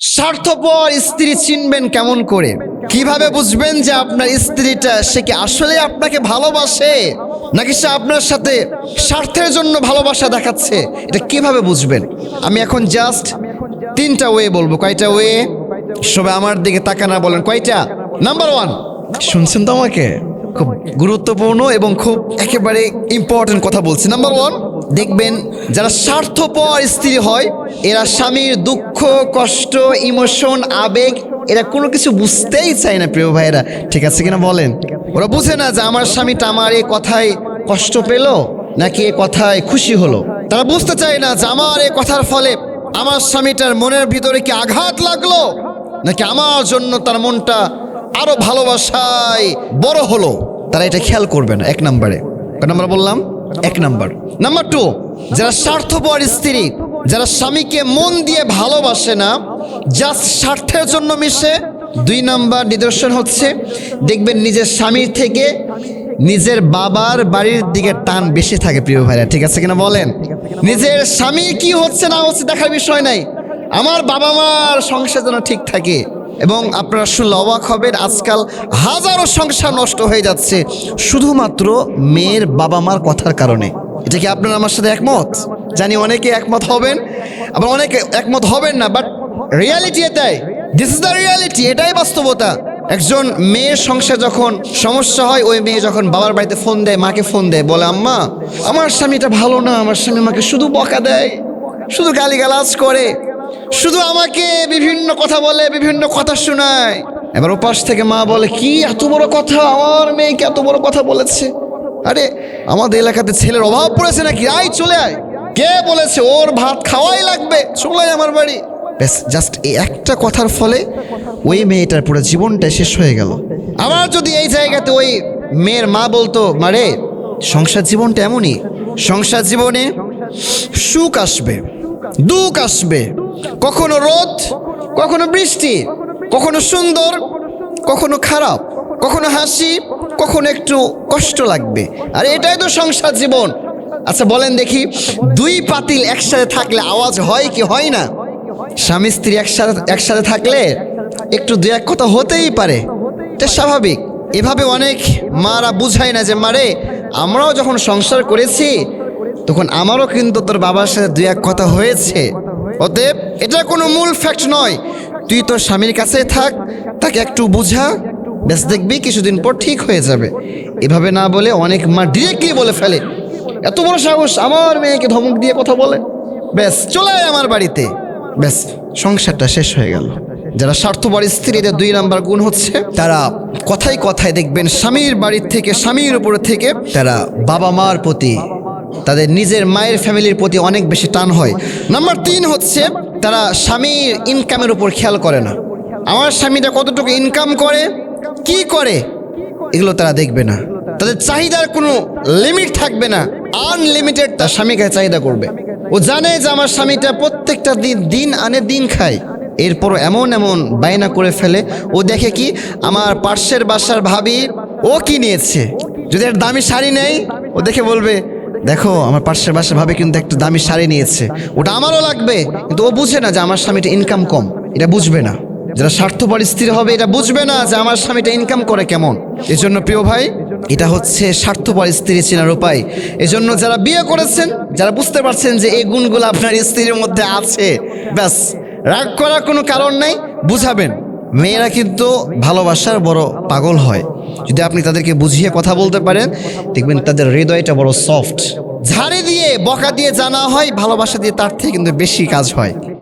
স্বার্থপর স্ত্রী চিনবেন কেমন করে? কিভাবে বুঝবেন যে আপনার স্ত্রীটা সে কি আসলে আপনাকে ভালোবাসে নাকি সে আপনার সাথে স্বার্থের জন্য ভালোবাসা দেখাচ্ছে? এটা কিভাবে বুঝবেন? আমি এখন জাস্ট 3টা ওয়ে বলবো। কয়টা ওয়ে? সবাই আমার দিকে তাকানা বলেন কয়টা? নাম্বার 1, শুনছেন তো আমাকে? খুব গুরুত্বপূর্ণ এবং খুব একেবারে ইম্পর্টেন্ট কথা বলছি। নাম্বার 1, দেখবেন যারা স্বার্থপর স্ত্রী হয় এরা স্বামীর দুঃখ, কষ্ট, ইমোশন, আবেগ এরা কোনো কিছু বুঝতেই চায় না। প্রিয় ভাইয়েরা, ঠিক আছে কিনা বলেন? ওরা বুঝে না যে আমার স্বামীটা আমার এই কথায় কষ্ট পেল নাকি এ কথায় খুশি হলো। তারা বুঝতে চায় না যে আমার এই কথার ফলে আমার স্বামীটার মনের ভিতরে কি আঘাত লাগলো নাকি আমার জন্য তার মনটা আরো ভালোবাসায় বড় হলো। তারা এটা খেয়াল করবে না। 1 নম্বরে, কয় নম্বর বললাম? 1 নম্বর। নাম্বার 2, যারা স্বার্থপর স্ত্রী, যারা স্বামীকে মন দিয়ে ভালোবাসে না, জাস্ট স্বার্থের জন্য মিশে। 2 নাম্বার নিদর্শন হচ্ছে দেখবেন নিজের স্বামীর থেকে নিজের বাবার বাড়ির দিকে টান বেশি থাকে। প্রিয় ভাইরা, ঠিক আছে কিনা বলেন? নিজের স্বামী কি হচ্ছে না হচ্ছে দেখার বিষয় নাই, আমার বাবা মার সংসার যেন ঠিক থাকে। এবং আপনারা শুনলে অবাক হবেন, আজকাল হাজারো সংসার নষ্ট হয়ে যাচ্ছে শুধুমাত্র মেয়ের বাবা মার কথার কারণে। এটা কি আপনারা আমার সাথে একমত? জানি অনেকে একমত হবেন, আবার অনেকে একমত হবেন না, বাট রিয়ালিটি এটাই। দিস ইজ দ্য রিয়ালিটি, এটাই বাস্তবতা। একজন মেয়ের সংসার যখন সমস্যা হয়, ওই মেয়ে যখন বাবার বাড়িতে ফোন দেয়, মাকে ফোন দেয়, বলে আম্মা আমার স্বামীটা ভালো না, আমার স্বামী আমাকে শুধু বকা দেয়, শুধু গালিগালাজ করে, শুধু আমাকে বিভিন্ন কথা বলে, বিভিন্ন কথা শোনায়। এবার ওপাশ থেকে মা বলে, কি এত বড় কথা, আমার মেয়েকে এত বড় কথা বলেছে? আরে আমাদের এলাকাতে ছেলের অভাব পড়েছে নাকি? আয় চলে আয়। কে বলেছে ওর ভাত খাওয়াই লাগবে? চলে আয় আমার বাড়ি। ব্যাস, জাস্ট এই একটা কথার ফলে ওই মেয়েটার পুরো জীবনটা শেষ হয়ে গেল। আবার যদি এই জায়গাতে ওই মেয়ের মা বলতো, মারে সংসার জীবনটা এমনই, সংসার জীবনে সুখ আসবে, দুঃখ আসবে, কখনো রোদ, কখনো বৃষ্টি, কখনো সুন্দর, কখনো খারাপ, কখনো হাসি, কখনো একটু কষ্ট লাগবে। আর এটাই তো সংসার জীবন। আচ্ছা বলেন দেখি, 2 পাতিল একসাথে থাকলে আওয়াজ হয় কি হয় না? স্বামী স্ত্রী একসাথে থাকলে একটু 2-1 কথা হতেই পারে, এটা স্বাভাবিক। এভাবে অনেক মারা বুঝায় না যে মারে আমরাও যখন সংসার করেছি তখন আমারও কিন্তু তোর বাবার সাথে 2-1 কথা হয়েছে। অতএব এটা কোনো মূল ফ্যাক্ট নয়, তুই তোর স্বামীর কাছে থাক, তাকে একটু বুঝা, ব্যাস দেখবি কিছুদিন পর ঠিক হয়ে যাবে। এভাবে না বলে অনেক মা ডিরেক্টলি বলে ফেলে, এত বড় সাহস আমার মেয়েকে ধমক দিয়ে কথা বলে, ব্যাস চলে আয় আমার বাড়িতে, ব্যাস সংসারটা শেষ হয়ে গেল। যারা স্বার্থপর স্ত্রীদের 2 নাম্বার গুণ হচ্ছে তারা কথায় কথায় দেখবেন স্বামীর বাড়ির থেকে, স্বামীর উপরে থেকে তারা বাবা মার প্রতি, তাদের নিজের মায়ের ফ্যামিলির প্রতি অনেক বেশি টান হয়। নাম্বার 3 হচ্ছে তারা স্বামীর ইনকামের উপর খেয়াল করে না। আমার স্বামীটা কতটুকু ইনকাম করে, কি করে, এগুলো তারা দেখবে না। তাদের চাহিদার কোনো লিমিট থাকবে না, আনলিমিটেড তার স্বামীকে চাহিদা করবে। ও জানে যে আমার স্বামীটা প্রত্যেকটা দিন আনে দিন খায়, এরপরও এমন এমন বায়না করে ফেলে। ও দেখে কি আমার পার্শ্বের বাসার ভাবি ও কি নিয়েছে, যদি একটা দামি শাড়ি নেই ও দেখে বলবে, দেখো আমার পার্শ্বের বাসার ভাবি কিন্তু একটা দামি শাড়ি নিয়েছে, ওটা আমারও লাগবে। কিন্তু ও বুঝে না যে আমার স্বামীটা ইনকাম কম, এটা বুঝবে না। যারা স্বার্থপর স্ত্রী হবে এটা বুঝবে না যে আমার স্বামীটা ইনকাম করে কেমন। এজন্য প্রিয় ভাই, এটা হচ্ছে স্বার্থপর স্ত্রী চেনার উপায়। এজন্য যারা বিয়ে করেছেন, যারা বুঝতে পারছেন যে এই গুণগুলো আপনার স্ত্রীর মধ্যে আছে, ব্যাস রাগ করার কোনো কারণ নাই, বুঝাবেন। মেয়েরা কিন্তু ভালোবাসার বড় পাগল হয়, যদি আপনি তাদেরকে বুঝিয়ে কথা বলতে পারেন দেখবেন তাদের হৃদয়টা বড় সফট। ঝাড়ি দিয়ে বকা দিয়ে জানা হয়, ভালোবাসা দিয়ে তার থেকে কিন্তু বেশি কাজ হয়।